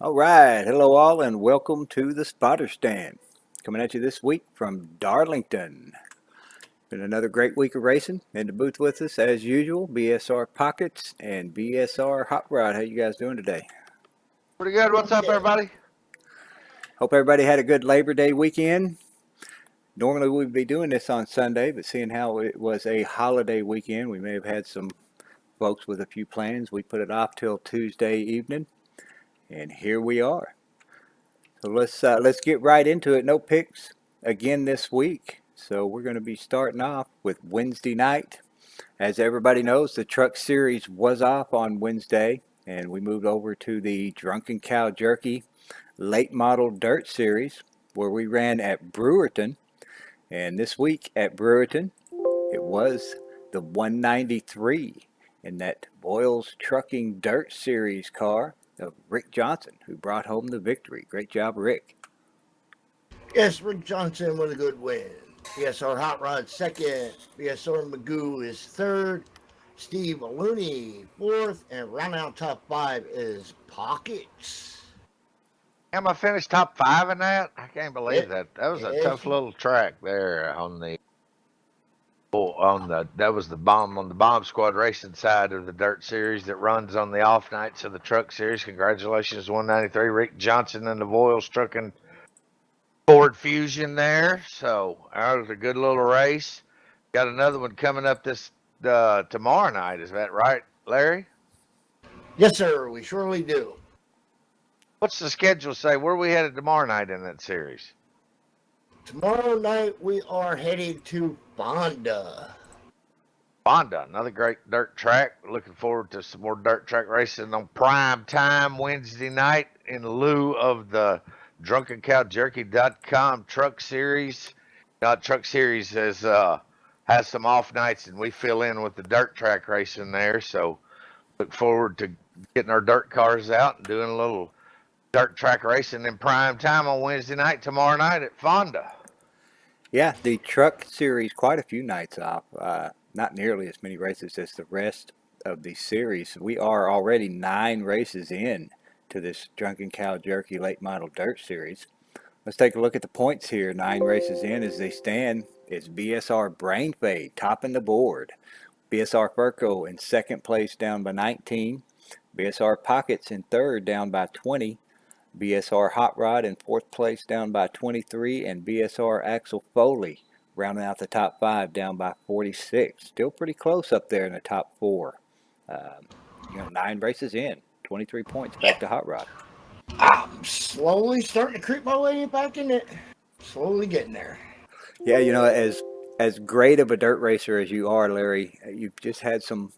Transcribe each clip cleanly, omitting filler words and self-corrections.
All right, hello all, and welcome to the Spotter Stand. Coming at you this week from Darlington. Been another great week of racing. In the booth with us, as usual, BSR Pockets and BSR Hot Rod. How you guys doing today? Pretty good. What's up, everybody? Hope everybody had a good Labor Day weekend. Normally we'd be doing this on Sunday, but seeing how it was a holiday weekend, we may have had some folks with a few plans. We put it off till Tuesday evening, and here we are. So let's get right into it. No picks again this week. So we're going to be starting off with Wednesday night. As everybody knows, the Truck Series was off on Wednesday, and we moved over to the Drunken Cow Jerky Late Model Dirt Series, where we ran at Brewerton. And this week at Brewerton, it was the 193 in that Boyles Trucking Dirt Series car of Rick Johnson, who brought home the victory. Great job, Rick. Yes, Rick Johnson with a good win. BSR Hot Rod second. BSR Magoo is third. Steve Looney fourth. And rounding out top five is Pockets. Am I finished top 5 in that? I can't believe It, that. That was a yes, tough little track there that was the bomb on the bomb squad racing side of the dirt series that runs on the off nights of the truck series. Congratulations, 193 Rick Johnson and the Voiles Trucking Ford Fusion there. So that was a good little race. Got another one coming up this tomorrow night. Is that right, Larry? yes, sir. We surely do. What's the schedule say? Where are we headed tomorrow night in that series? Tomorrow night we are headed to Fonda. Fonda, another great dirt track. Looking forward to some more dirt track racing on prime time Wednesday night in lieu of the DrunkenCowJerky.com Truck Series. Truck Series has some off nights, and we fill in with the dirt track racing there. So look forward to getting our dirt cars out and doing a little dirt track racing in prime time on Wednesday night, tomorrow night at Fonda. Yeah, the Truck Series, quite a few nights off. Not nearly as many races as the rest of the series. We are already 9 races in to this Drunken Cow Jerky Late Model Dirt Series. Let's take a look at the points here. 9 races in as they stand. It's BSR Brain Fade topping the board. BSR Furco in second place down by 19. BSR Pockets in third down by 20. BSR Hot Rod in fourth place down by 23, and BSR Axel Foley rounding out the top 5 down by 46. Still pretty close up there in the top 4. 9 races in, 23 points back to Hot Rod. I'm slowly starting to creep my way back in it. Slowly getting there. Yeah, as great of a dirt racer as you are, Larry, you've just had some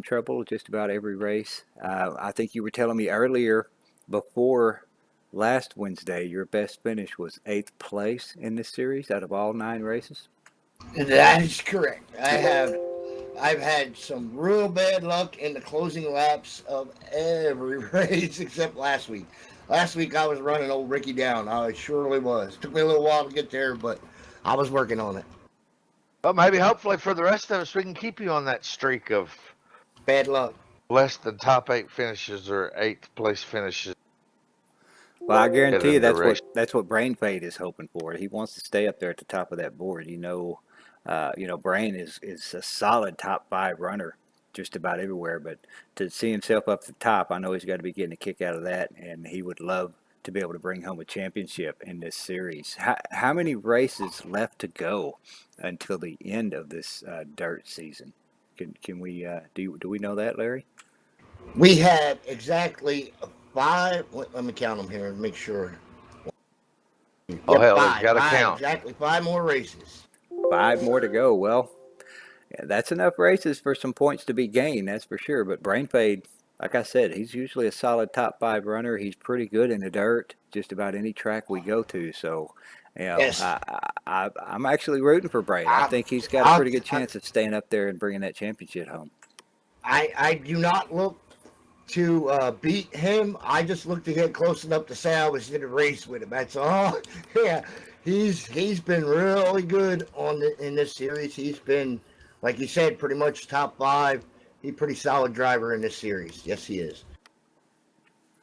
trouble just about every race. I think you were telling me earlier before last Wednesday, your best finish was 8th place in this series out of all 9 races. That is correct. I've had some real bad luck in the closing laps of every race except last week. Last week I was running old Ricky down. I surely was. Took me a little while to get there, but I was working on it. Well, maybe hopefully for the rest of us, we can keep you on that streak of Bad luck. less than top 8 finishes or 8th place finishes. Well, I guarantee you In the that's race. that's what Brain Fade is hoping for. He wants to stay up there at the top of that board. Brain is a solid top 5 runner just about everywhere. But to see himself up the top, I know he's got to be getting a kick out of that, and he would love to be able to bring home a championship in this series. How many races left to go until the end of this dirt season? Can we do we know that, Larry? We have exactly 5. Let me count them here and make sure. Oh, Yep, hell, he's got to five, count. exactly 5 more races. 5 more to go. Well, yeah, that's enough races for some points to be gained, that's for sure. But Brain Fade, like I said, he's usually a solid top 5 runner. He's pretty good in the dirt, just about any track we go to. So, Yes, I'm actually rooting for Brain. I I, think he's got a I, pretty good I, chance of staying up there and bringing that championship home. I do not look to beat him. I just look to get close enough to say I was in a race with him. That's all. Yeah, he's been really good in this series. He's been, like you said, pretty much top 5. He's a pretty solid driver in this series. Yes, he is.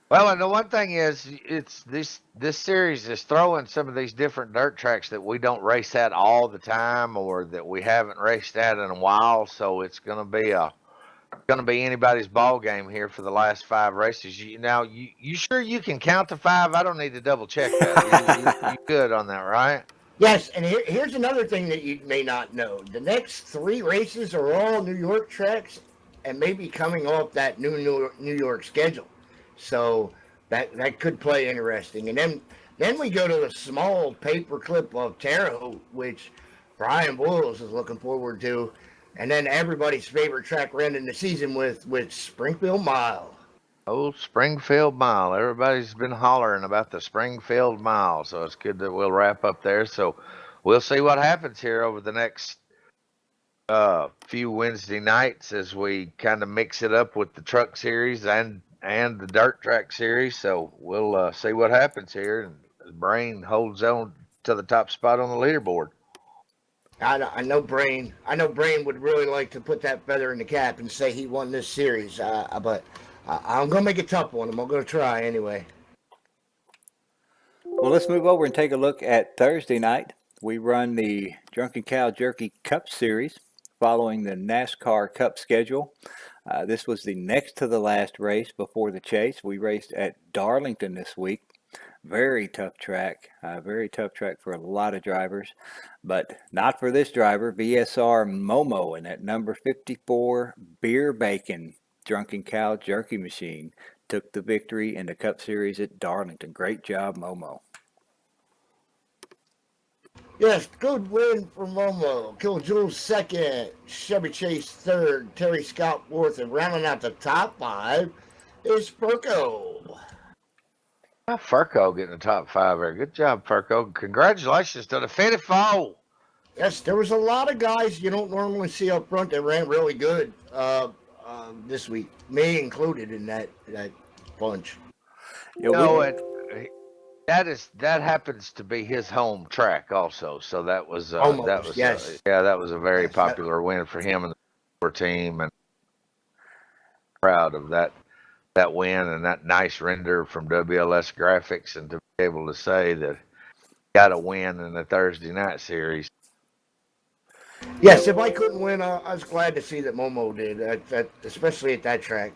Well, and the one thing is, it's this series is throwing some of these different dirt tracks that we don't race at all the time, or that we haven't raced at in a while. So it's going to be anybody's ball game here for the last 5 races. You sure you can count to 5? I don't need to double check that. You good on that, right? Yes, and here's another thing that you may not know. The next 3 races are all New York tracks and maybe coming off that New York schedule. So that could play interesting. And then we go to the small paperclip of Terre Haute, which Brian Boyles is looking forward to. And then everybody's favorite track we're ending the season with Springfield Mile. Old Springfield Mile. Everybody's been hollering about the Springfield Mile, so it's good that we'll wrap up there. So we'll see what happens here over the next few Wednesday nights as we kind of mix it up with the truck series and the dirt track series. So we'll see what happens here, and Brain holds on to the top spot on the leaderboard. I know Brain. I know Brain would really like to put that feather in the cap and say he won this series. But I'm gonna make it tough on him. I'm gonna try anyway. Well, let's move over and take a look at Thursday night. We run the Drunken Cow Jerky Cup Series following the NASCAR Cup schedule. This was the next to the last race before the chase. We raced at Darlington this week. Very tough track. Very tough track for a lot of drivers, but not for this driver, BSR Momo, and that number 54 Beer Bacon Drunken Cow Jerky Machine took the victory in the Cup Series at Darlington. Great job, Momo. Yes, good win for Momo. Kiljules second, Chevy Chase third, Terry Scott fourth, and rounding out the top 5 is Perko. Furco getting the top 5 there. Good job, Furco. Congratulations to the 54. Yes, there was a lot of guys you don't normally see up front that ran really good this week, me included in that bunch. Yeah, No, and that happens to be his home track also. So that was Almost, yes. that was a very Yes, popular win for him and the team, and proud of that win and that nice render from WLS Graphics, and to be able to say that got a win in the Thursday night series. Yes, if I couldn't win, I was glad to see that Momo did, especially at that track.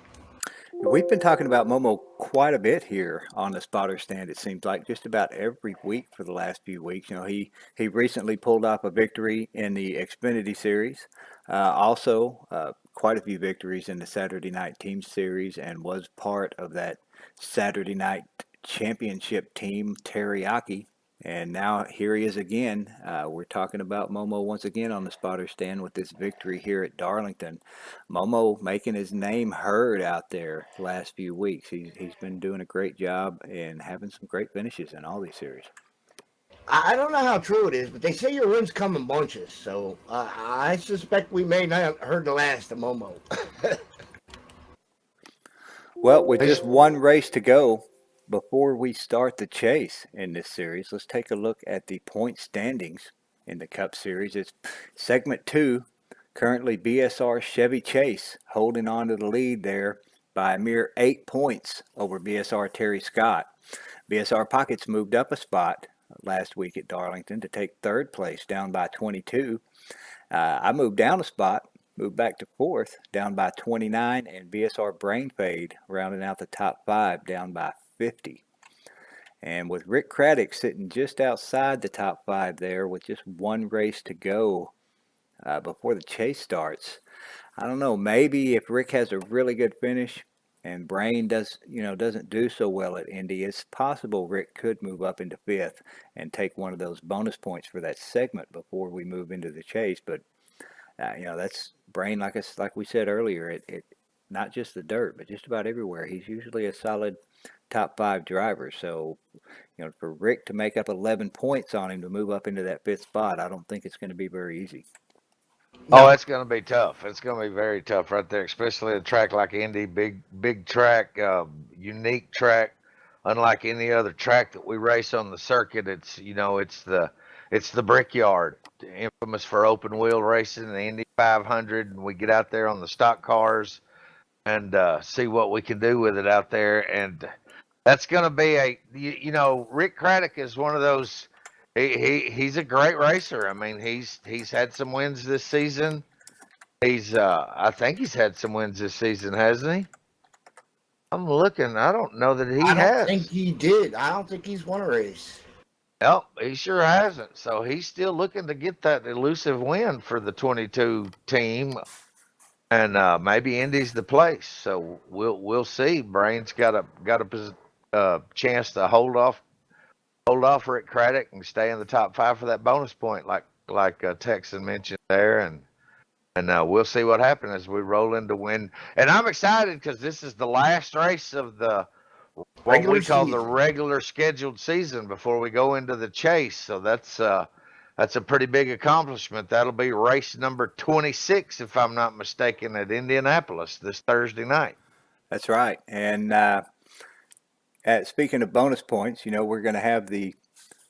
We've been talking about Momo quite a bit here on the spotter stand. It seems like just about every week for the last few weeks. You know, he recently pulled off a victory in the Xfinity Series. Also, quite a few victories in the Saturday Night Team Series, and was part of that Saturday Night Championship team, Teriyaki. And now here he is again. We're talking about Momo once again on the spotter stand with this victory here at Darlington. Momo making his name heard out there the last few weeks. He's been doing a great job and having some great finishes in all these series. I don't know how true it is, but they say your wins come in bunches, so I suspect we may not have heard the last of Momo. Well, with just one race to go before we start the chase in this series, let's take a look at the point standings in the Cup Series. It's segment 2. Currently, BSR Chevy Chase holding on to the lead there by a mere 8 points over BSR Terry Scott. BSR Pockets moved up a spot last week at Darlington to take third place, down by 22. I moved down a spot, moved back to fourth, down by 29, and BSR Brain Fade rounding out the top 5, down by 50. And with Rick Craddock sitting just outside the top 5 there with just one race to go before the chase starts, I don't know, maybe if Rick has a really good finish and Brain doesn't do so well at Indy, it's possible Rick could move up into 5th and take one of those bonus points for that segment before we move into the chase. But that's Brain, like we said earlier, it not just the dirt, but just about everywhere. He's usually a solid top 5 driver. So, for Rick to make up 11 points on him to move up into that 5th spot, I don't think it's going to be very easy. No. Oh, it's going to be tough. It's going to be very tough right there, especially a track like Indy, big track, unique track, unlike any other track that we race on the circuit. It's the Brickyard, infamous for open wheel racing, the Indy 500, and we get out there on the stock cars and see what we can do with it out there. And That's going to be you know, Rick Craddock is one of those. He's a great racer. I mean, he's had some wins this season. I think he's had some wins this season, hasn't he? I'm looking. I don't know that he I don't think has. he did. I don't think he's won a race. Nope, he sure hasn't. So he's still looking to get that elusive win for the 22 team, and maybe Indy's the place. So we'll see. Brain's got a chance to hold off Rick Craddock and stay in the top 5 for that bonus point, like Texan mentioned there, and we'll see what happens as we roll into win. And I'm excited because this is the last race of the what we Regular call the season. regular scheduled season before we go into the chase. So that's a pretty big accomplishment. That'll be race number 26, if I'm not mistaken, at Indianapolis this Thursday night. That's right. And speaking of bonus points, you know, we're going to have the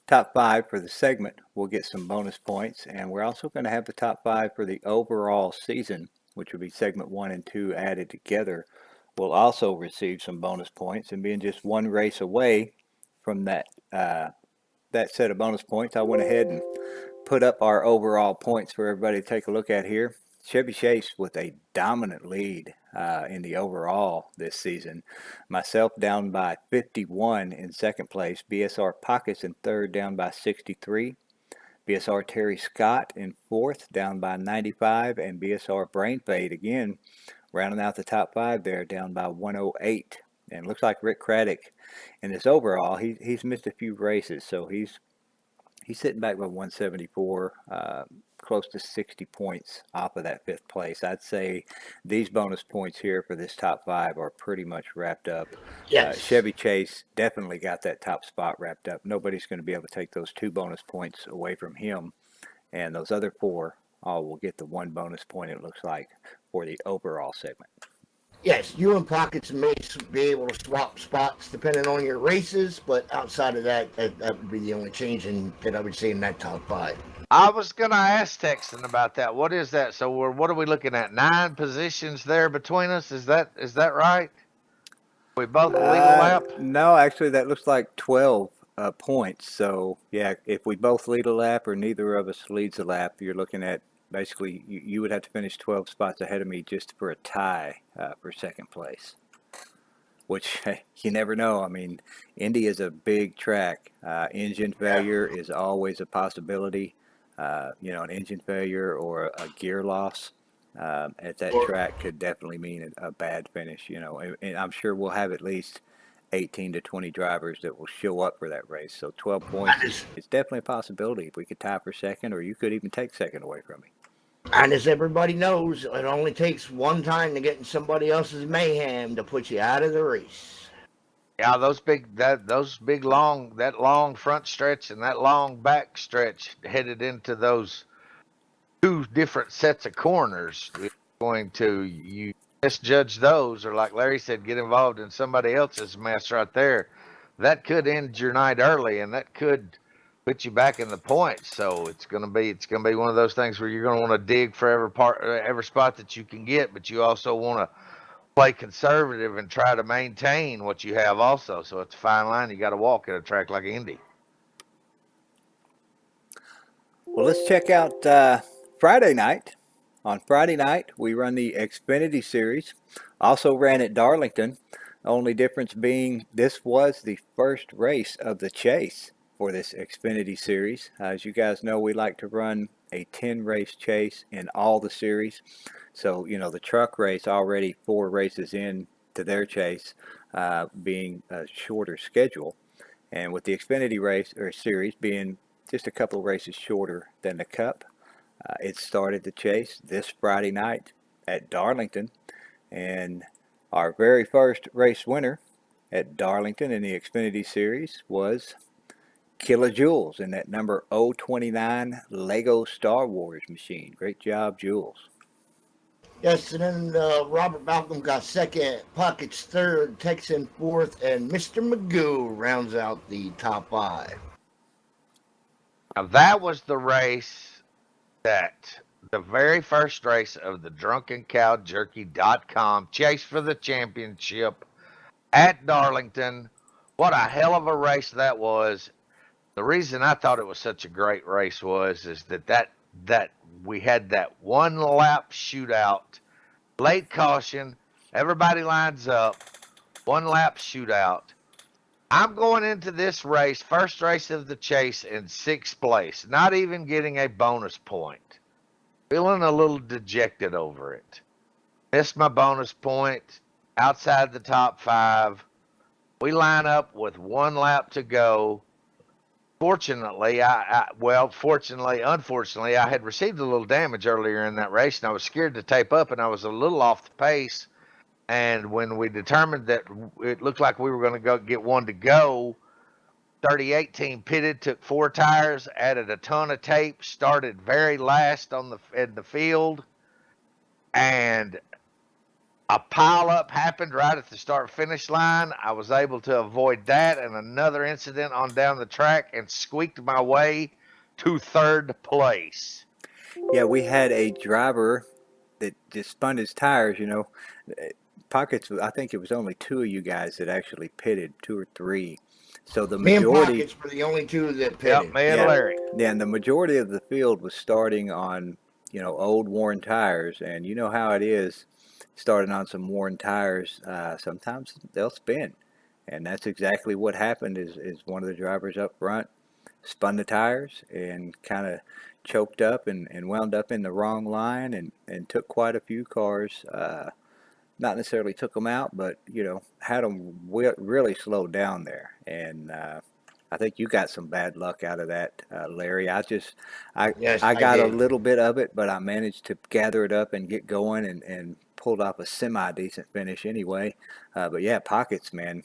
top 5 for the segment. We'll get some bonus points. And we're also going to have the top 5 for the overall season, which will be segment 1 and 2 added together. Will also receive some bonus points. And being just one race away from that set of bonus points, I went ahead and put up our overall points for everybody to take a look at here. Chevy Chase with a dominant lead in the overall this season. Myself down by 51 in second place. BSR Pockets in third, down by 63. BSR Terry Scott in fourth, down by 95. And BSR Brain Fade again, rounding out the top 5 there, down by 108. And it looks like Rick Craddock in this overall, he's missed a few races, so he's sitting back by 174, close to 60 points off of that 5th place. I'd say these bonus points here for this top 5 are pretty much wrapped up. Yes. Chevy Chase definitely got that top spot wrapped up. Nobody's going to be able to take those 2 bonus points away from him. And those other 4 all will get the 1 bonus point, it looks like, for the overall segment. Yes, you and Pockets may be able to swap spots depending on your races, but outside of that, that would be the only change that I would say in that top 5. I was going to ask Texan about that. What is that? So what are we looking at? 9 positions there between us? Is that right? We both lead a lap? No, actually, that looks like 12 points. So, yeah, if we both lead a lap or neither of us leads a lap, you're looking at basically you would have to finish 12 spots ahead of me just for a tie for second place, which you never know. I mean, Indy is a big track. Engine failure is always a possibility. You know, an engine failure or a gear loss at that track could definitely mean a bad finish, you know, and I'm sure we'll have at least 18 to 20 drivers that will show up for that race. So 12 points is definitely a possibility if we could tie for second, or you could even take second away from me. And as everybody knows, it only takes one time to get in somebody else's mayhem to put you out of the race. Yeah, that long front stretch and that long back stretch headed into those 2 different sets of corners. You misjudge those, or like Larry said, get involved in somebody else's mess right there. That could end your night early, and that could put you back in the points. So it's gonna be one of those things where you're gonna want to dig for every spot that you can get, but you also want to play conservative and try to maintain what you have also. So it's a fine line you got to walk at a track like Indy. Well, let's check out Friday night. On Friday night, we run the Xfinity Series. Also ran at Darlington. Only difference being this was the first race of the chase for this Xfinity Series. As you guys know, we like to run a 10-race chase in all the series. So, you know, the truck race already 4 races in to their chase, being a shorter schedule. And with the Xfinity race or series being just a couple of races shorter than the Cup, it started the chase this Friday night at Darlington. And our very first race winner at Darlington in the Xfinity Series was Kilojoules in that number 029 Lego Star Wars machine. Great job, Jules. Yes, and then Robert Malcolm got second, Pockets third, Texan fourth, and Mr. Magoo rounds out the top 5. Now that was the race the very first race of the DrunkenCowJerky.com chase for the championship at Darlington What a hell of a race that was. The reason I thought it was such a great race is that we had that one lap shootout, late caution, everybody lines up, one lap shootout. I'm going into this race, first race of the chase, in 6th place, not even getting a bonus point. Feeling a little dejected over it. Missed my bonus point, outside the top 5. We line up with one lap to go. Fortunately, unfortunately, I had received a little damage earlier in that race, and I was scared to tape up, and I was a little off the pace. And when we determined that it looked like we were going to go get one to go, 38 team pitted, took 4 tires, added a ton of tape, started very last in the field, and a pileup happened right at the start-finish line. I was able to avoid that and another incident on down the track and squeaked my way to 3rd place. Yeah, we had a driver that just spun his tires, Pockets, I think it was only 2 of you guys that actually pitted, 2 or 3. So the Me and majority, Pockets were the only 2 that pitted. Yep, me and Yeah. Larry. yeah, and the majority of the field was starting on, old worn tires, and you know how it is, starting on some worn tires. Sometimes they'll spin, and that's exactly what happened. Is one of the drivers up front spun the tires and kind of choked up and wound up in the wrong line and took quite a few cars. Not necessarily took them out, but had them really slowed down there. And I think you got some bad luck out of that, Larry. Yes, I got did. a little bit of it, but I managed to gather it up and get going and pulled off a semi decent finish anyway. But yeah, Pockets, man.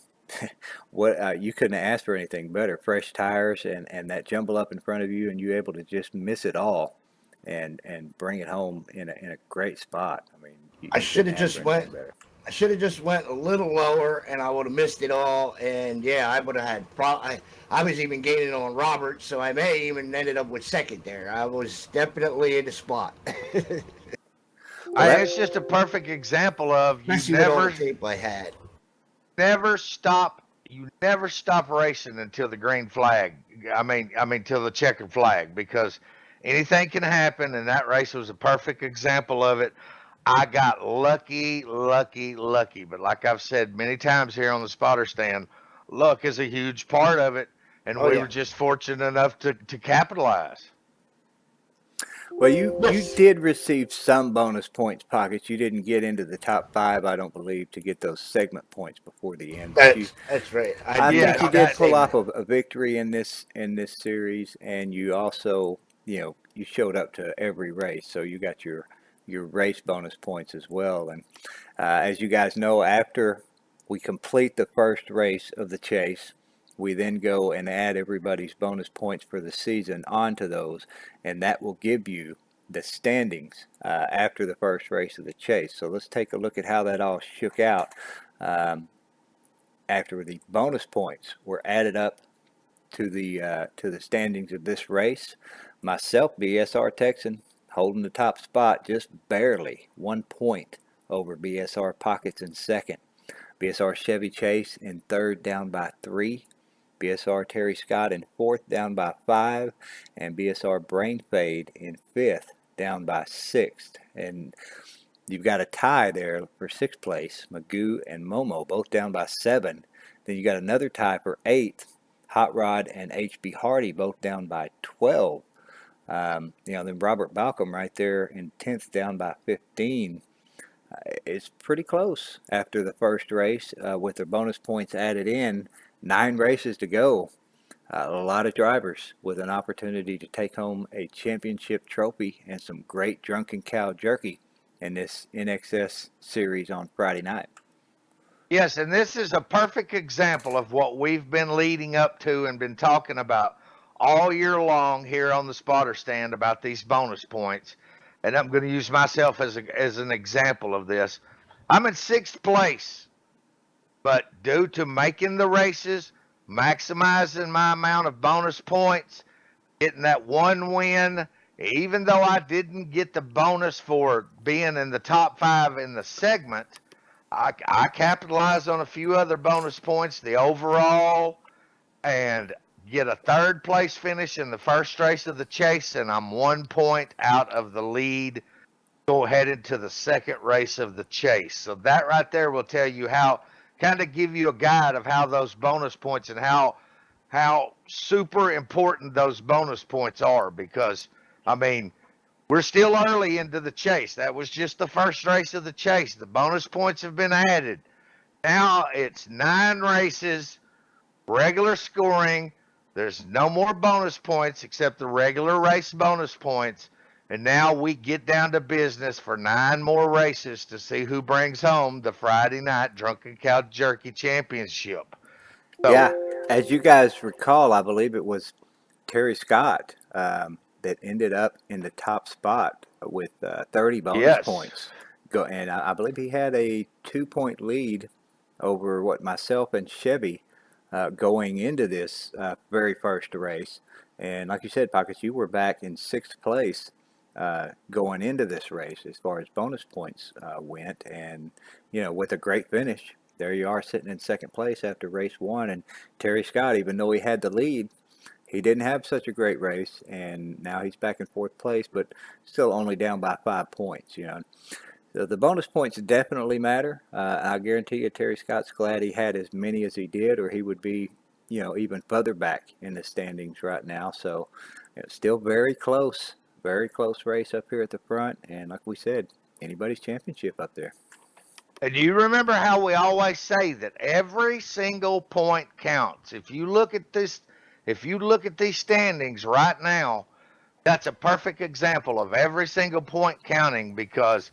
What you couldn't have asked for anything better. Fresh tires and that jumble up in front of you, and you able to just miss it all and bring it home in a great spot. I mean, I should have couldn't just ask for anything better. I should have just went a little lower, and I would have missed it all. And yeah, I would have had. I was even gaining on Robert, so I may even ended up with 2nd there. I was definitely in the spot. It's just a perfect example of Especially with all the tape I had. you never stop racing until the green flag. I mean till the checkered flag, because anything can happen, and that race was a perfect example of it. I got lucky. But like I've said many times here on the spotter stand, luck is a huge part of it, and we were just fortunate enough to capitalize. Well, you did receive some bonus points, Pockets. You didn't get into the top 5, I don't believe, to get those segment points before the end. That's right. I think you did pull off a victory in this series, and you also, you showed up to every race, so you got your race bonus points as well. And as you guys know, after we complete the first race of the chase, we then go and add everybody's bonus points for the season onto those, and that will give you the standings after the first race of the chase. So let's take a look at how that all shook out. After the bonus points were added up to the standings of this race, myself, BSR Texan, holding the top spot just barely, 1 point over BSR Pockets in 2nd. BSR Chevy Chase in 3rd, down by 3. BSR Terry Scott in 4th, down by 5. And BSR Brain Fade in 5th, down by 6th. And you've got a tie there for 6th place. Magoo and Momo both down by 7. Then you got another tie for 8th. Hot Rod and HB Hardy both down by 12. Then Robert Balcom right there in 10th, down by 15. It's pretty close after the first race with their bonus points added in. 9 races to go. A lot of drivers with an opportunity to take home a championship trophy and some great drunken cow jerky in this NXS series on Friday night. Yes, and this is a perfect example of what we've been leading up to and been talking about all year long here on the spotter stand about these bonus points. And I'm going to use myself as an example of this. I'm in 6th place, but due to making the races, maximizing my amount of bonus points, getting that one win, even though I didn't get the bonus for being in the top 5 in the segment, I capitalized on a few other bonus points, the overall, and get a third place finish in the first race of the chase, and I'm 1 point out of the lead. Go ahead into the second race of the chase. So that right there will tell you how, kind of give you a guide of how those bonus points and how super important those bonus points are, because I mean, we're still early into the chase. That was just the first race of the chase. The bonus points have been added. Now it's 9 races, regular scoring. There's no more bonus points except the regular race bonus points. And now we get down to business for 9 more races to see who brings home the Friday night Drunken Cow Jerky Championship. So, Yeah, as you guys recall, I believe it was Terry Scott that ended up in the top spot with 30 bonus yes. points. And I believe he had a 2-point lead over myself and Chevy going into this very first race. And like you said, Pockets, you were back in 6th place going into this race as far as bonus points went. And, with a great finish, there you are sitting in 2nd place after race 1. And Terry Scott, even though he had the lead, he didn't have such a great race. And now he's back in 4th place, but still only down by 5 points, So the bonus points definitely matter. I guarantee you Terry Scott's glad he had as many as he did, or he would be, even further back in the standings right now. So still very close race up here at the front. And like we said, anybody's championship up there. And you remember how we always say that every single point counts. If you look at these standings right now, that's a perfect example of every single point counting, because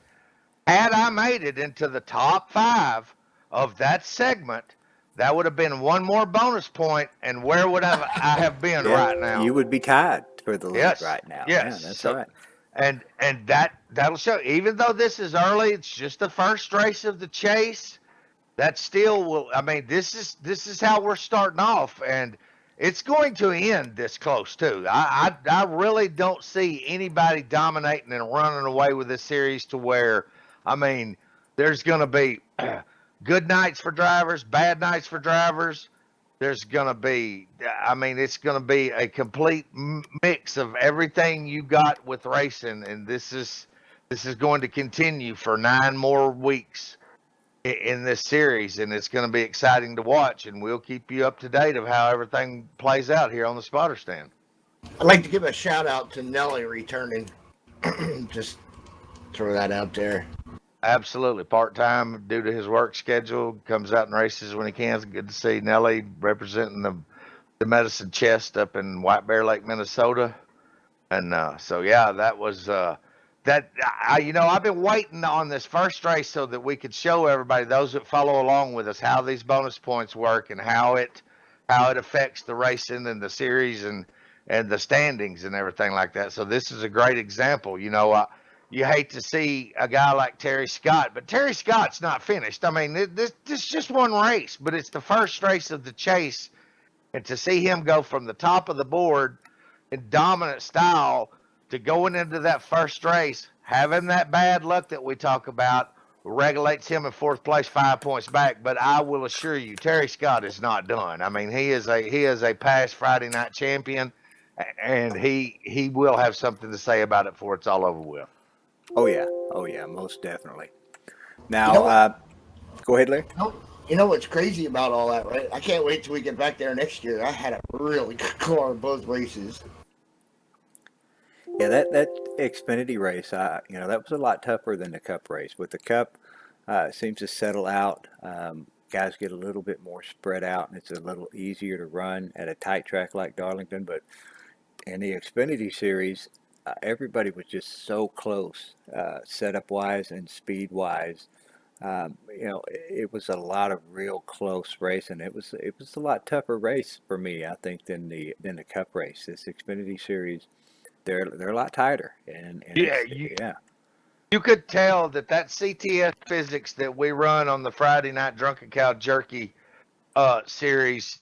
had I made it into the top 5 of that segment, that would have been 1 more bonus point, and where would I have been right now? You would be tied for the lead right now. Yes, yeah, that's right. And that'll show. Even though this is early, it's just the first race of the chase. That still will. I mean, this is how we're starting off, and it's going to end this close too. I really don't see anybody dominating and running away with this series to where, I mean, there's going to be good nights for drivers, bad nights for drivers. There's going to be, I mean, it's going to be a complete mix of everything you got with racing, and this is going to continue for 9 more weeks in this series, and it's going to be exciting to watch, and we'll keep you up to date of how everything plays out here on the spotter stand. I'd like to give a shout out to Nelly returning. Just throw that out there. Absolutely. Part-time due to his work schedule, comes out and races when he can. It's good to see Nelly representing the Medicine Chest up in White Bear Lake, Minnesota. And so, yeah, that was I've been waiting on this first race so that we could show everybody, those that follow along with us, how these bonus points work and how it affects the racing and the series and the standings and everything like that. So this is a great example. You hate to see a guy like Terry Scott, but Terry Scott's not finished. I mean, this is just one race, but it's the first race of the chase. And to see him go from the top of the board in dominant style to going into that first race, having that bad luck that we talk about, regulates him in 4th place, 5 points back. But I will assure you, Terry Scott is not done. I mean, he is a past Friday night champion, and he will have something to say about it before it's all over with. Oh yeah, most definitely. Now, go ahead, Larry. You know what's crazy about all that, right? I can't wait till we get back there next year. I had a really good car in both races. Yeah, that Xfinity race, that was a lot tougher than the Cup race. With the Cup, it seems to settle out. Guys get a little bit more spread out, and it's a little easier to run at a tight track like Darlington. But in the Xfinity series, everybody was just so close, setup-wise and speed-wise. It was a lot of real close racing. It was a lot tougher race for me, I think, than the Cup race. This Xfinity series, they're a lot tighter, and you could tell that CTS physics that we run on the Friday night Drunken Cow Jerky series,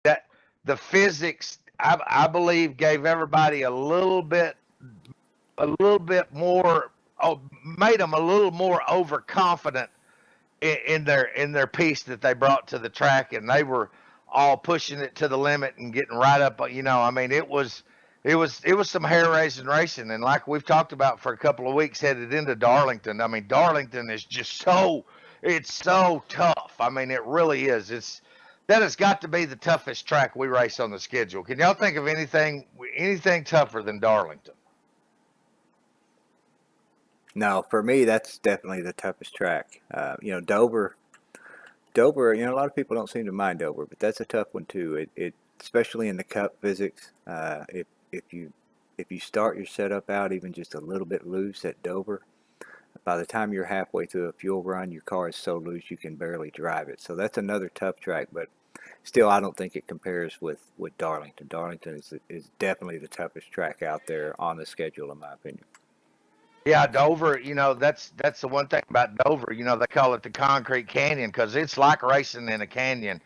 that the physics I believe gave everybody a little bit more, made them a little more overconfident in their piece that they brought to the track, and they were all pushing it to the limit and getting right up. I mean, it was some hair raising racing, and like we've talked about for a couple of weeks, headed into Darlington. I mean, Darlington is just it's so tough. I mean, it really is. That has got to be the toughest track we race on the schedule. Can y'all think of anything tougher than Darlington? No, for me, that's definitely the toughest track. Dover. A lot of people don't seem to mind Dover, but that's a tough one too. It especially in the Cup physics. If you start your setup out even just a little bit loose at Dover, by the time you're halfway through a fuel run, your car is so loose you can barely drive it. So that's another tough track, but still, I don't think it compares with Darlington. Darlington is definitely the toughest track out there on the schedule, in my opinion. Yeah, Dover, that's the one thing about Dover. They call it the concrete canyon because it's like racing in a canyon.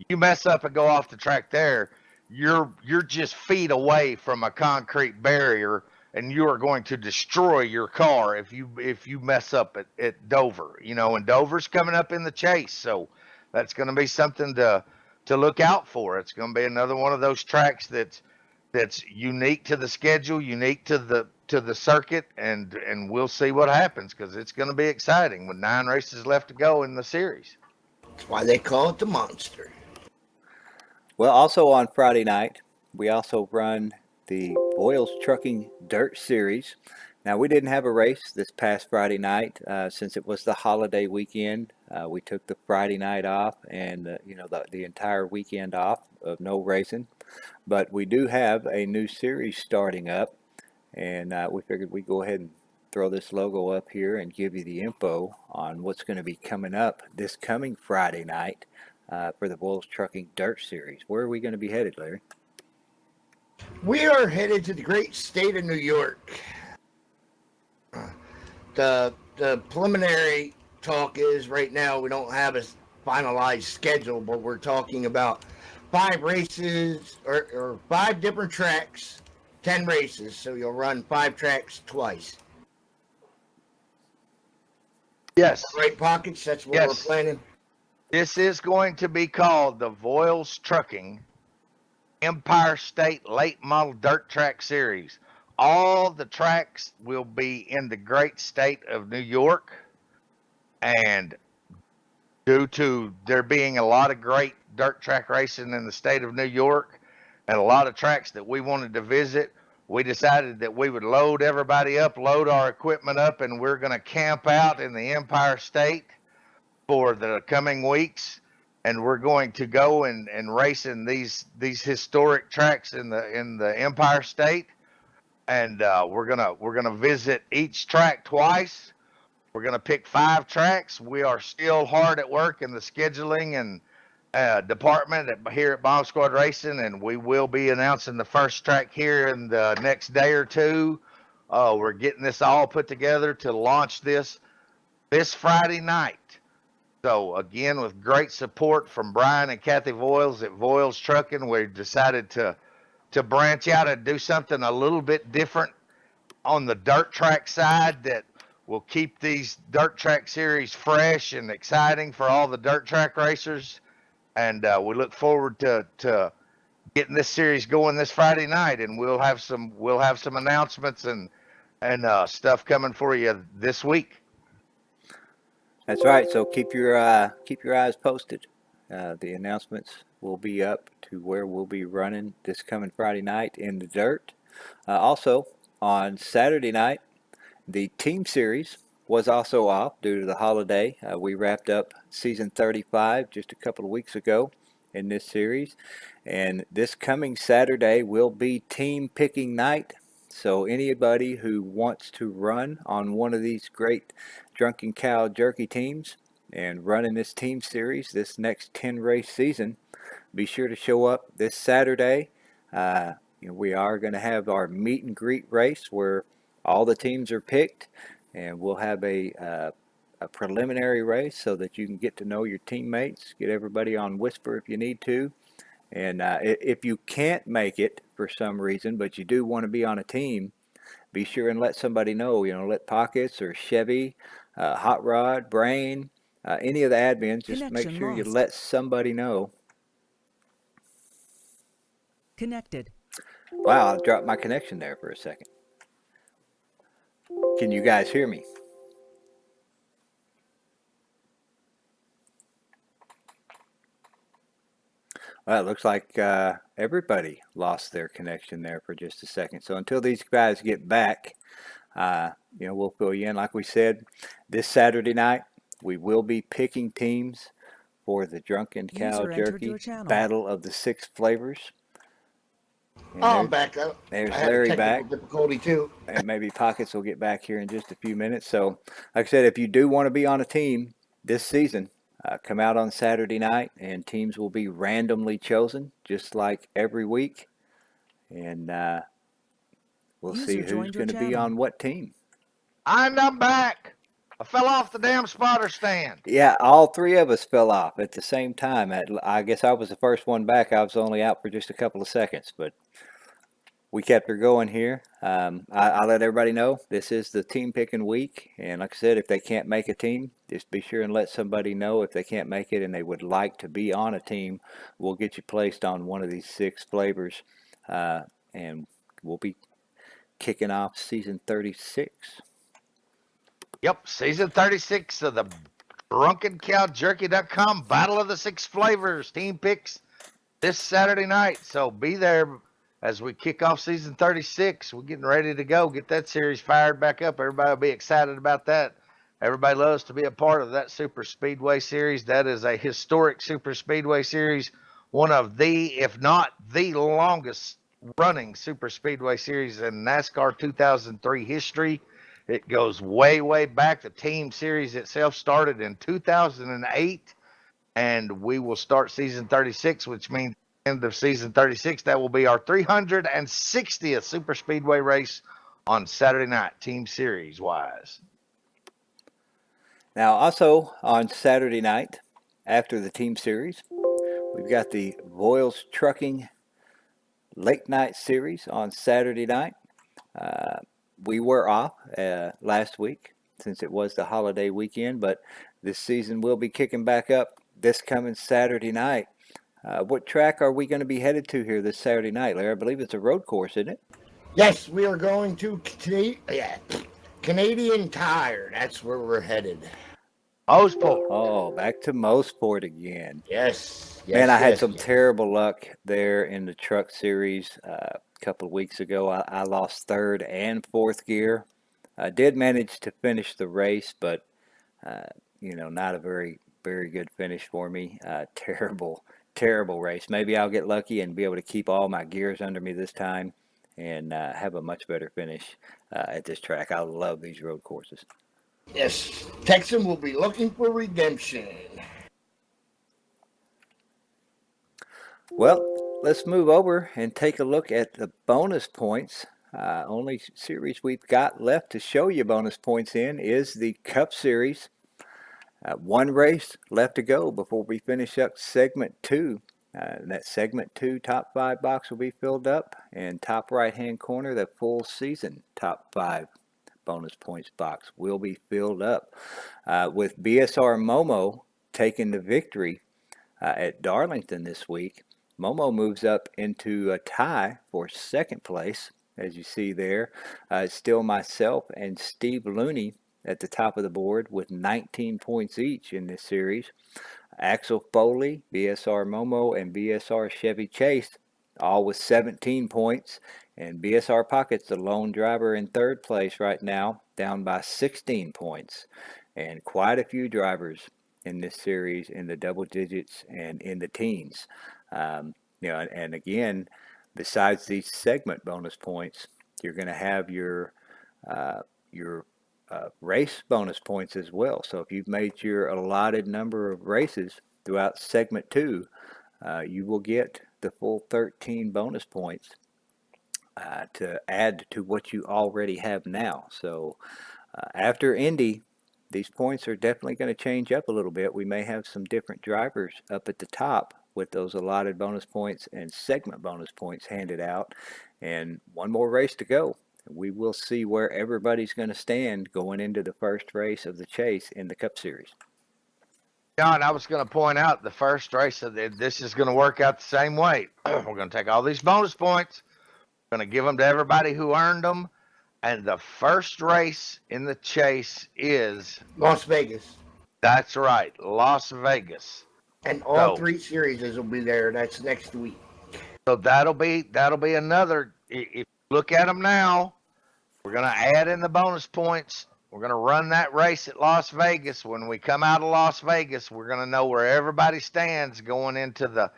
You mess up and go off the track there, you're just feet away from a concrete barrier, and you are going to destroy your car if you mess up at Dover. And Dover's coming up in the chase, so that's going to be something to look out for. It's going to be another one of those tracks that's unique to the schedule, unique to the circuit, and we'll see what happens because it's going to be exciting with 9 races left to go in the series. That's why they call it the Monster. Well, also on Friday night, we also run the Boyles Trucking Dirt Series. Now, we didn't have a race this past Friday night since it was the holiday weekend. We took the Friday night off and the entire weekend off of no racing. But we do have a new series starting up, and we figured we'd go ahead and throw this logo up here and give you the info on what's going to be coming up this coming Friday night for the Boyles Trucking Dirt Series. Where are we going to be headed, Larry? We are headed to the great state of New York. The preliminary talk is right now we don't have a finalized schedule, but we're talking about 5 races or 5 different tracks, 10 races. So you'll run 5 tracks twice. Yes. Right, Pockets? That's what Yes. we're planning. This is going to be called the Boyles Trucking Empire State Late Model Dirt Track Series. All the tracks will be in the great state of New York, and due to there being a lot of great dirt track racing in the state of New York and a lot of tracks that we wanted to visit, we decided that we would load everybody up, load our equipment up, and we're going to camp out in the Empire State for the coming weeks, and we're going to go and race in these historic tracks in the Empire State, and we're gonna visit each track twice. We're gonna pick 5 tracks. We are still hard at work in the scheduling and department here at Bomb Squad Racing, and we will be announcing the first track here in the next day or two. We're getting this all put together to launch this Friday night. So again, with great support from Brian and Kathy Voiles at Voiles Trucking, we decided to branch out and do something a little bit different on the dirt track side that will keep these dirt track series fresh and exciting for all the dirt track racers. And we look forward to getting this series going this Friday night, and we'll have some announcements and stuff coming for you this week. That's right. So keep your eyes posted. The announcements will be up to where we'll be running this coming Friday night in the dirt. Also, on Saturday night, the team series was also off due to the holiday. We wrapped up season 35 just a couple of weeks ago in this series, and this coming Saturday will be team picking night. So anybody who wants to run on one of these great Drunken Cow Jerky teams and run in this team series this next 10 race season, be sure to show up this Saturday. We are going to have our meet and greet race where all the teams are picked, and we'll have a preliminary race so that you can get to know your teammates, get everybody on Whisper if you need to. And if you can't make it for some reason, but you do want to be on a team, be sure and let somebody know. Let Pockets or Chevy, Hot Rod, Brain, Any of the admins, just make Connection sure you lost. let somebody know. Connected. Wow, I dropped my connection there for a second. Can you guys hear me? Well, it looks like everybody lost their connection there for just a second. So until these guys get back, we'll fill you in. Like we said, this Saturday night, we will be picking teams for the Drunken Cow User entered your Jerky channel. Battle of the Six Flavors. And I'm back up. there's I had Larry technical back. difficulty too. And maybe Pockets will get back here in just a few minutes. So, like I said, if you do want to be on a team this season, come out on Saturday night, and teams will be randomly chosen, just like every week. And we'll User see who's joined your going to be channel. on what team. And I'm back. I fell off the damn spotter stand. Yeah, all three of us fell off at the same time. I guess I was the first one back. I was only out for just a couple of seconds, but we kept her going here. I let everybody know this is the team picking week. And like I said, if they can't make a team, just be sure and let somebody know if they can't make it and they would like to be on a team. We'll get you placed on one of these 6 flavors. And we'll be kicking off season 36. Yep, season 36 of the DrunkenCowJerky.com Battle of the Six Flavors team picks this Saturday night. So be there as we kick off season 36. We're getting ready to go. Get that series fired back up. Everybody will be excited about that. Everybody loves to be a part of that Super Speedway series. That is a historic Super Speedway series, one of the, if not the longest running Super Speedway series in NASCAR 2003 history. It goes way, way back. The team series itself started in 2008, and we will start season 36, which means end of season 36. That will be our 360th Super Speedway race on Saturday night, team series wise. Now, also on Saturday night, after the team series, we've got the Voiles Trucking Late Night Series on Saturday night. We were off last week since it was the holiday weekend, but this season will be kicking back up this coming Saturday night. What track are we going to be headed to here this Saturday night, Larry? I believe it's a road course, isn't it? Yes, we are going to Canadian Tire. That's where we're headed. Moseport. Oh, back to Moseport again. Yes. Man, I had some terrible luck there in the truck series a couple of weeks ago. I lost 3rd and 4th gear. I did manage to finish the race, but, not a very, very good finish for me. Terrible, terrible race. Maybe I'll get lucky and be able to keep all my gears under me this time and have a much better finish at this track. I love these road courses. Yes, Texan will be looking for redemption. Well, let's move over and take a look at the bonus points. Only series we've got left to show you bonus points in is the Cup Series. One race left to go before we finish up segment 2. That segment 2 top 5 box will be filled up, and top right hand corner, the full season top 5 bonus points box will be filled up. With BSR Momo taking the victory at Darlington this week, Momo moves up into a tie for 2nd place. As you see there, it's still myself and Steve Looney at the top of the board with 19 points each in this series. Axel Foley, BSR Momo, and BSR Chevy Chase all with 17 points. And BSR Pockets, the lone driver in 3rd place right now, down by 16 points. And quite a few drivers in this series in the double digits and in the teens. And again, besides these segment bonus points, you're going to have your race bonus points as well. So if you've made your allotted number of races throughout segment 2, you will get the full 13 bonus points to add to what you already have now. So after Indy, these points are definitely going to change up a little bit. We may have some different drivers up at the top with those allotted bonus points and segment bonus points handed out. And one more race to go. We will see where everybody's going to stand going into the first race of the chase in the Cup Series. John, I was going to point out the first race of this is going to work out the same way. We're going to take all these bonus points, we're going to give them to everybody who earned them, and the first race in the chase is Las Vegas. That's right, Las Vegas. And all So, 3 series will be there. That's next week. so that'll be another. If you look at them now, we're going to add in the bonus points. We're going to run that race at Las Vegas. When we come out of Las Vegas, we're going to know where everybody stands going into the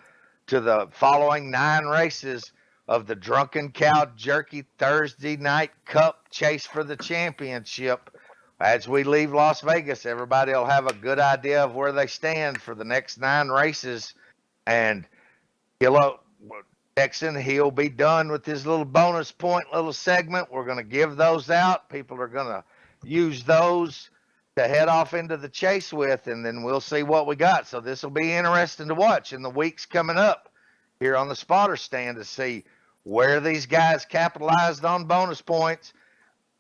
following 9 races of the Drunken Cow Jerky Thursday Night Cup Chase for the Championship. As we leave Las Vegas, everybody will have a good idea of where they stand for the next 9 races. And Texan, he'll be done with his little bonus point little segment. We're going to give those out. People are going to use those to head off into the chase with, and then we'll see what we got. So this will be interesting to watch in the weeks coming up here on the spotter stand to see where these guys capitalized on bonus points,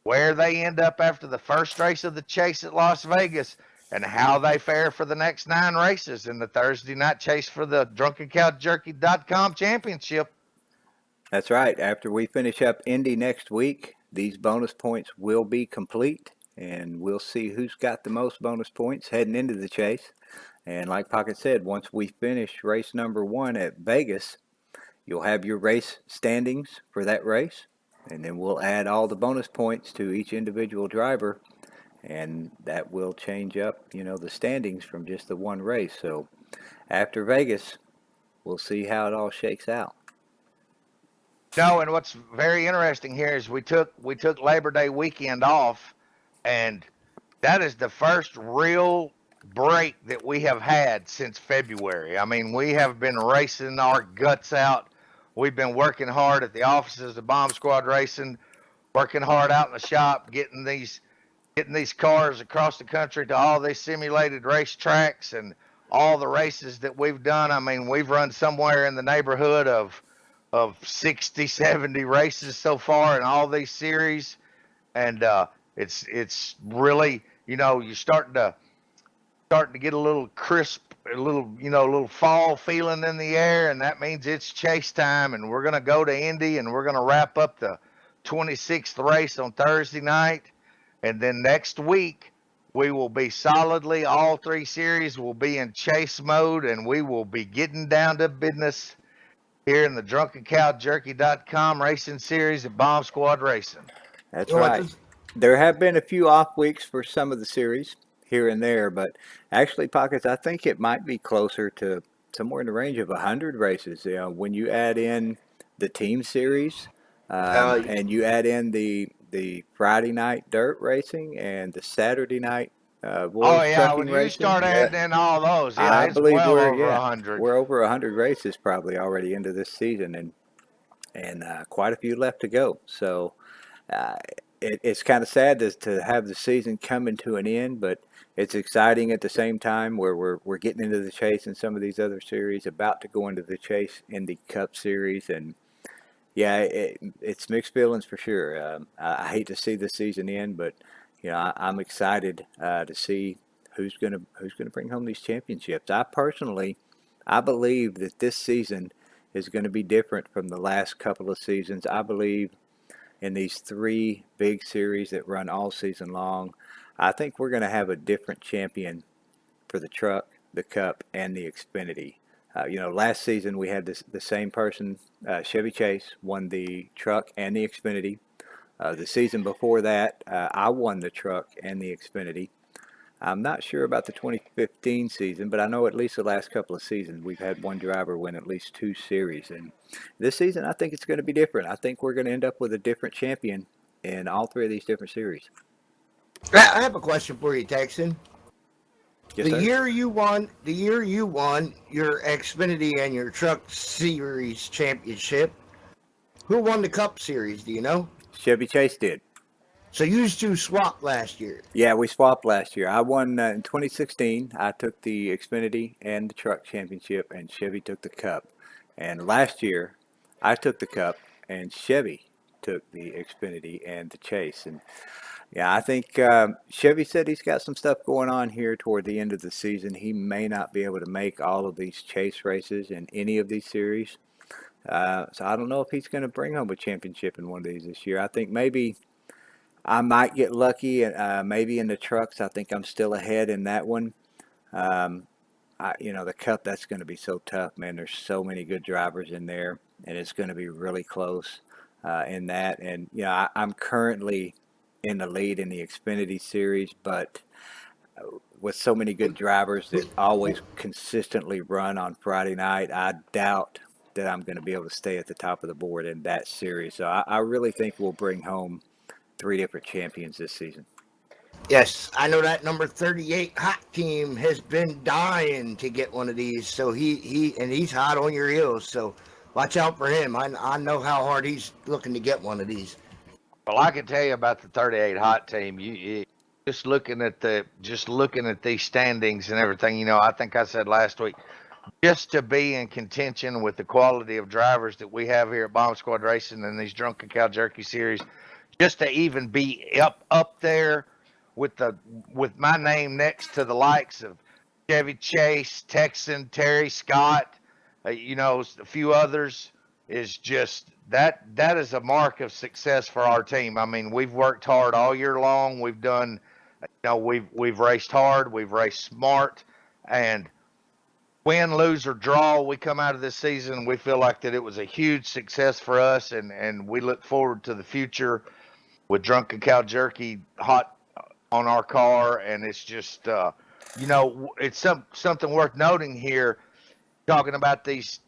where they end up after the first race of the chase at Las Vegas, and how they fare for the next 9 races in the Thursday night chase for the DrunkenCowJerky.com championship. That's right. After we finish up Indy next week, these bonus points will be complete, and we'll see who's got the most bonus points heading into the chase. And like Pocket said, once we finish race number 1 at Vegas, you'll have your race standings for that race, and then we'll add all the bonus points to each individual driver, and that will change up, the standings from just the one race. So after Vegas, we'll see how it all shakes out. No, and what's very interesting here is we took Labor Day weekend off, and that is the first real break that we have had since February. I mean, we have been racing our guts out. We've been working hard at the offices of Bomb Squad Racing, working hard out in the shop, getting these cars across the country to all these simulated race tracks and all the races that we've done. I mean, we've run somewhere in the neighborhood of 60, 70 races so far in all these series. And it's really, you're starting to get a little crisp, a little fall feeling in the air, and that means it's chase time. And we're going to go to Indy, and we're going to wrap up the 26th race on Thursday night. And then next week, we will be solidly, all 3 series will be in chase mode, and we will be getting down to business here in the DrunkenCowJerky.com racing series at Bomb Squad Racing. That's right. There have been a few off weeks for some of the series here and there, but actually, Pockets, I think it might be closer to somewhere in the range of 100 races. When you add in the team series, and you add in the Friday night dirt racing and the Saturday night boys trucking when you racing, start adding in all those, I it's believe well we're over 100. We're over 100 races probably already into this season, and quite a few left to go. So it's kind of sad to have the season coming to an end, but it's exciting at the same time where we're getting into the chase in some of these other series, about to go into the chase in the Cup Series, and yeah, it's mixed feelings for sure. I hate to see the season end, but I'm excited to see who's gonna bring home these championships. I believe that this season is going to be different from the last couple of seasons. I believe in these 3 big series that run all season long. I think we're going to have a different champion for the truck, the Cup, and the Xfinity. Last season we had the same person, Chevy Chase, won the truck and the Xfinity. The season before that, I won the truck and the Xfinity. I'm not sure about the 2015 season, but I know at least the last couple of seasons we've had one driver win at least 2 series. And this season, I think it's going to be different. I think we're going to end up with a different champion in all 3 of these different series. I have a question for you, Texan. Yes, The year you won your Xfinity and your Truck Series championship, who won the Cup Series? Do you know? Chevy Chase did. So you 2 swapped last year. Yeah, we swapped last year. I won in 2016. I took the Xfinity and the Truck Championship, and Chevy took the Cup. And last year, I took the Cup, and Chevy took the Xfinity and the Chase. And Yeah, I think Chevy said he's got some stuff going on here toward the end of the season. He may not be able to make all of these chase races in any of these series. So I don't know if he's going to bring home a championship in one of these this year. I think maybe I might get lucky, maybe in the trucks. I think I'm still ahead in that one. Um, the Cup, that's going to be so tough, man. There's so many good drivers in there, and it's going to be really close in that. And, I'm currently in the lead in the Xfinity Series, but with so many good drivers that always consistently run on Friday night, I doubt that I'm going to be able to stay at the top of the board in that series. So I really think we'll bring home three different champions this season. Yes, I know that number 38 hot team has been dying to get one of these. So he's hot on your heels. So watch out for him. I know how hard he's looking to get one of these. Well, I can tell you about the 38 hot team. You just looking at these standings and everything. I think I said last week, just to be in contention with the quality of drivers that we have here at Bomb Squad Racing and these Drunken Cow Jerky series, just to even be up there with my name next to the likes of Chevy Chase, Texan, Terry Scott, a few others, is just that is a mark of success for our team. I mean, we've worked hard all year long. We've done, we've raced hard, we've raced smart, and win, lose, or draw, we come out of this season, we feel like that it was a huge success for us, and we look forward to the future with Drunken Cow Jerky hot on our car. And it's just, it's something worth noting here, talking about these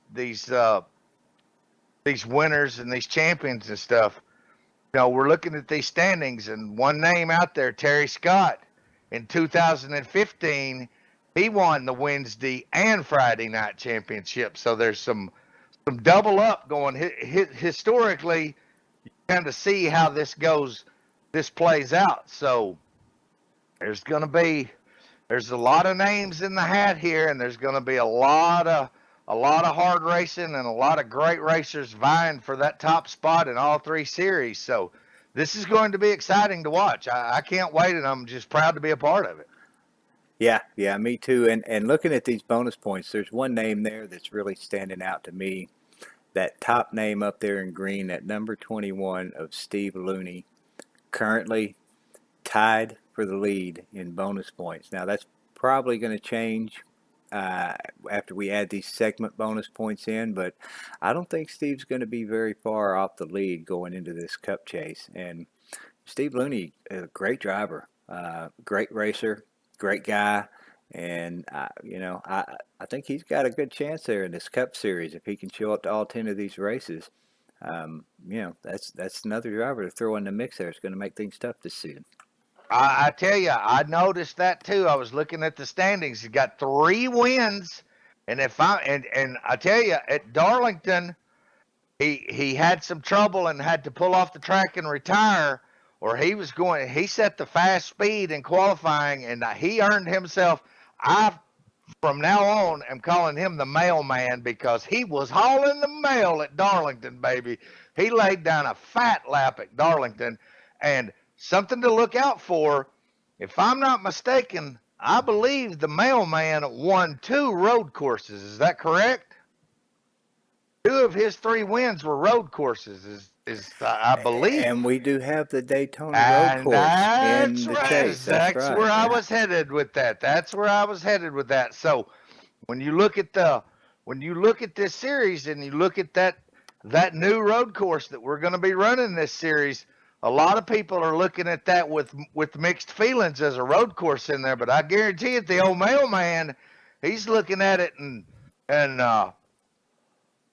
winners and these champions and stuff. We're looking at these standings, and one name out there, Terry Scott, in 2015, he won the Wednesday and Friday night championship. So there's some double up going. Historically, you kind of see how this plays out. So there's a lot of names in the hat here, and there's going to be a lot of hard racing and a lot of great racers vying for that top spot in all three series. So this is going to be exciting to watch. I can't wait, and I'm just proud to be a part of it. Yeah, me too. And looking at these bonus points, there's one name there that's really standing out to me. That top name up there in green, at number 21 of Steve Looney, currently tied for the lead in bonus points. Now that's probably going to change after we add these segment bonus points in, but I don't think Steve's going to be very far off the lead going into this Cup chase. And Steve Looney is a great driver, great racer, great guy, and I think he's got a good chance there in this Cup Series if he can show up to all 10 of these races. That's another driver to throw in the mix there. It's going to make things tough this season. I tell you, I noticed that too. I was looking at the standings. He's got 3 wins, and I tell you, at Darlington, he had some trouble and had to pull off the track and retire, or he set the fast speed in qualifying, and he earned himself. From now on, am calling him the mailman, because he was hauling the mail at Darlington, baby. He laid down a fat lap at Darlington, and something to look out for. If I'm not mistaken, I believe the mailman won 2 road courses. Is that correct? 2 of his 3 wins were road courses, I believe. And we do have the Daytona road course in the chase. That's right. Where I was headed with that. That's where I was headed with that. So when you look at this series and you look at that new road course that we're going to be running this series, a lot of people are looking at that with mixed feelings as a road course in there. But I guarantee it, the old mailman, he's looking at it and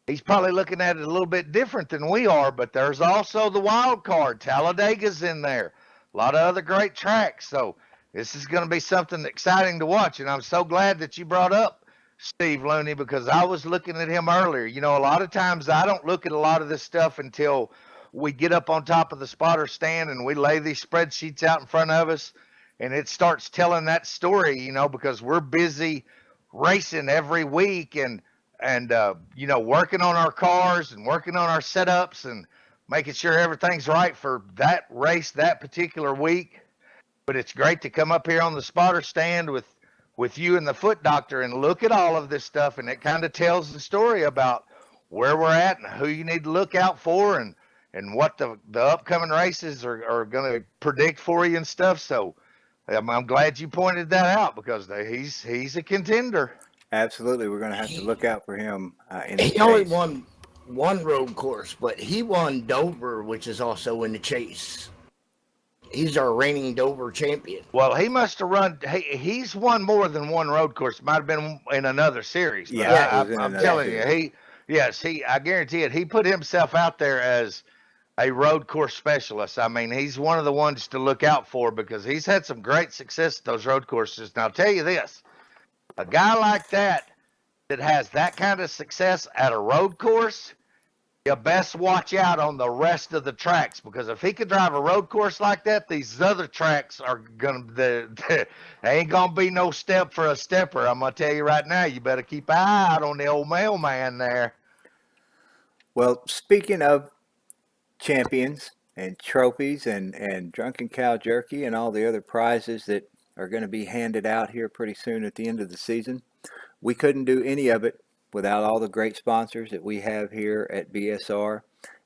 he's probably looking at it a little bit different than we are. But there's also the wild card. Talladega's in there. A lot of other great tracks. So this is going to be something exciting to watch. And I'm so glad that you brought up Steve Looney, because I was looking at him earlier. A lot of times I don't look at a lot of this stuff until we get up on top of the spotter stand and we lay these spreadsheets out in front of us, and it starts telling that story, because we're busy racing every week and working on our cars and working on our setups and making sure everything's right for that race that particular week. But it's great to come up here on the spotter stand with you and the foot doctor and look at all of this stuff, and it kind of tells the story about where we're at and who you need to look out for and what the upcoming races are going to predict for you and stuff. So I'm glad you pointed that out because he's a contender. Absolutely, we're going to have to look out for him in the He only chase. won one road course, but he won Dover, which is also in the chase. He's our reigning Dover champion. Well, he must have run. He's won more than one road course. Might have been in another series. But Yeah, it was in I'm another telling series. you, I guarantee it. He put himself out there as a road course specialist. I mean, he's one of the ones to look out for because he's had some great success at those road courses. Now, I'll tell you this: a guy like that has that kind of success at a road course, you best watch out on the rest of the tracks because if he could drive a road course like that, these other tracks are gonna ain't gonna be no step for a stepper. I'm gonna tell you right now, you better keep an eye out on the old mailman there. Well, speaking of champions and trophies and drunken cow jerky and all the other prizes that are going to be handed out here pretty soon at the end of the season, we couldn't do any of it without all the great sponsors that we have here at BSR,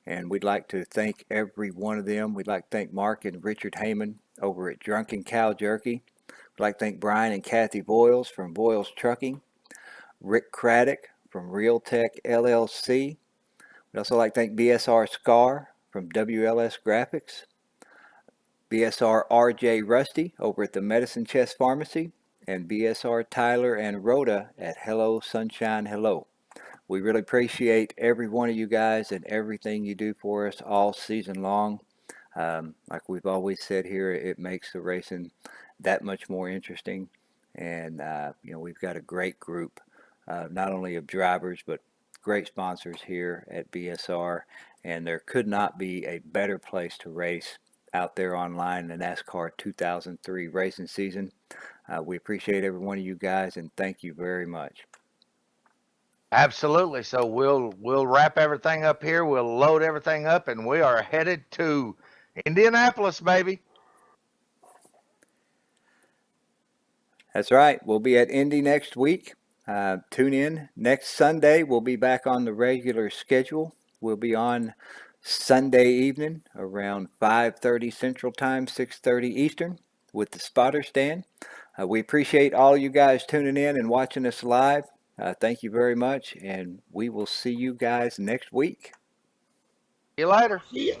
and we'd like to thank every one of them. We'd like to thank Mark and Richard Heyman over at Drunken Cow Jerky. We'd like to thank Brian and Kathy Boyles from Boyles Trucking, Rick Craddock from Real Tech LLC. We'd also like to thank BSR Scar from WLS Graphics, BSR RJ Rusty over at the Medicine Chest Pharmacy, and BSR Tyler and Rhoda at Hello Sunshine Hello. We really appreciate every one of you guys and everything you do for us all season long. Like we've always said here, it makes the racing that much more interesting. And, we've got a great group, not only of drivers, but great sponsors here at BSR. And there could not be a better place to race out there online than NASCAR 2003 racing season. We appreciate every one of you guys and thank you very much. Absolutely. So we'll wrap everything up here. We'll load everything up, and we are headed to Indianapolis, baby. That's right. We'll be at Indy next week. Tune in next Sunday. We'll be back on the regular schedule. We'll be on Sunday evening around 5:30 Central Time, 6:30 Eastern with the spotter stand. We appreciate all you guys tuning in and watching us live. Thank you very much, and we will see you guys next week. See you later. See ya.